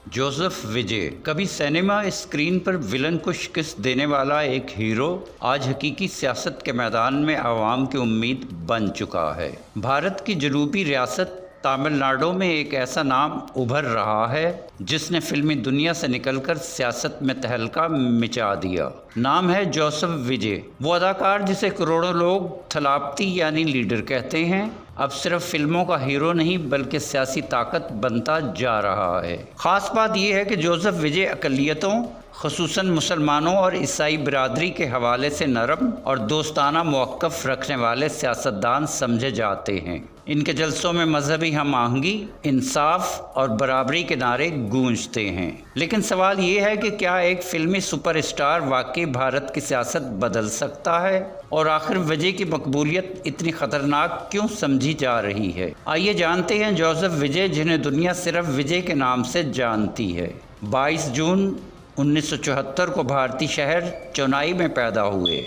Joseph विजय कभी cinema screen पर villain को शिकस्त देने वाला एक हीरो आज हकीकी सियासत के मैदान में आवाम की उम्मीद बन चुका है। भारत की जनूबी रियासत तमिलनाडु में एक ऐसा नाम उभर रहा है जिसने फिल्मी दुनिया से निकलकर सियासत में तहलका मचा दिया। नाम है जोसेफ विजय। वो अदाकार जिसे करोड़ों लोग थलापती यानी लीडर कहते हैं, अब सिर्फ फिल्मों का हीरो नहीं बल्कि सियासी ताकत बनता जा रहा है। ख़ास बात यह है कि जोसेफ विजय अक़लियतों ख़ुसूसन मुसलमानों और ईसाई बिरादरी के हवाले से नरम और दोस्ताना मौक़िफ़ रखने वाले सियासतदान समझे जाते हैं। इनके जलसों में मजहबी हम आहंगी, इंसाफ और बराबरी के नारे गूंजते हैं। लेकिन सवाल ये है कि क्या एक फिल्मी सुपरस्टार वाकई भारत की सियासत बदल सकता है, और आखिर विजय की मकबूलियत इतनी ख़तरनाक क्यों समझी जा रही है। आइए जानते हैं जोसेफ विजय, जिन्हें दुनिया सिर्फ विजय के नाम से जानती है। 22 जून 1974 को भारतीय शहर चेन्नई में पैदा हुए।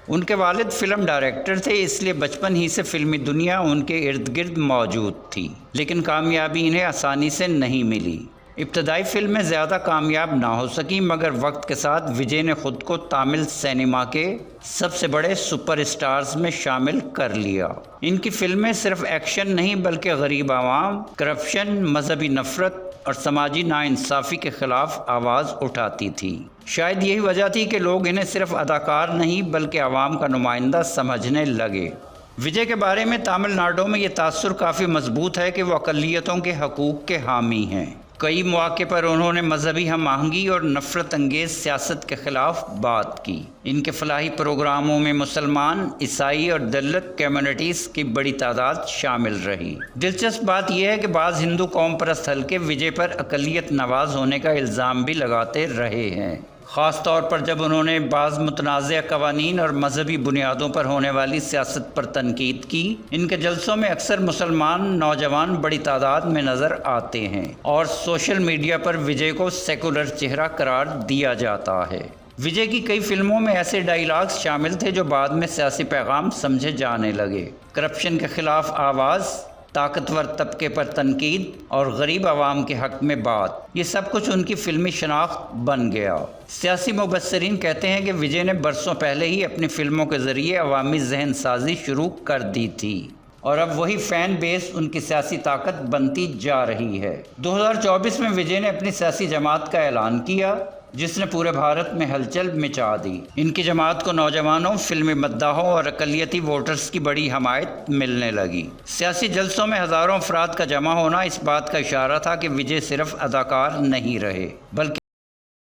उनके वालिद फिल्म डायरेक्टर थे, इसलिए बचपन ही से फिल्मी दुनिया उनके इर्द गिर्द मौजूद थी। लेकिन कामयाबी इन्हें आसानी से नहीं मिली। इब्तदाई फिल्में ज़्यादा कामयाब ना हो सकी, मगर वक्त के साथ विजय ने खुद को तमिल सिनेमा के सबसे बड़े सुपरस्टार्स में शामिल कर लिया। इनकी फिल्में सिर्फ एक्शन नहीं बल्कि गरीब आवाम, करप्शन, मजहबी नफरत और समाजी नाइंसाफ़ी के ख़िलाफ़ आवाज़ उठाती थी। शायद यही वजह थी कि लोग इन्हें सिर्फ अदाकार नहीं बल्कि आवाम का नुमाइंदा समझने लगे। विजय के बारे में तमिलनाडु में ये तासुर काफ़ी मजबूत है कि वो अक़लियतों के हकूक़ के हामी हैं। कई मौक़े पर उन्होंने मजहबी हम आहंगी और नफ़रत अंगेज़ सियासत के ख़िलाफ़ बात की। इनके फलाही प्रोग्रामों में मुसलमान, ईसाई और दलित कम्युनिटीज़ की बड़ी तादाद शामिल रही। दिलचस्प बात यह है कि बाज़ हिंदू कौम परस्त हल्के विजय पर अक़लियत नवाज़ होने का इल्ज़ाम भी लगाते रहे हैं, ख़ास तौर पर जब उन्होंने बाज़ मुतनाज़ क़वानीन और मजहबी बुनियादों पर होने वाली सियासत पर तनकीद की। इनके जलसों में अक्सर मुसलमान नौजवान बड़ी तादाद में नज़र आते हैं और सोशल मीडिया पर विजय को सेकुलर चेहरा करार दिया जाता है। विजय की कई फिल्मों में ऐसे डायलॉग्स शामिल थे जो बाद में सियासी पैगाम समझे जाने लगे। करप्शन के ख़िलाफ़ आवाज़, ताकतवर तबके पर तनकीद और गरीब आवाम के हक़ में बात, ये सब कुछ उनकी फ़िल्मी शनाख्त बन गया। सियासी मुबस्सिरीन कहते हैं कि विजय ने बरसों पहले ही अपनी फ़िल्मों के ज़रिए अवामी जहन साजी शुरू कर दी थी और अब वही फ़ैन बेस उनकी सियासी ताकत बनती जा रही है। 2024 में विजय ने अपनी सियासी जमात का ऐलान किया जिसने पूरे भारत में हलचल मचा दी। इनकी जमात को नौजवानों, फिल्मी मद्दाहों और अक़लियती वोटर्स की बड़ी हमायत मिलने लगी। सियासी जलसों में हज़ारों अफराद का जमा होना इस बात का इशारा था कि विजय सिर्फ अदाकार नहीं रहे बल्कि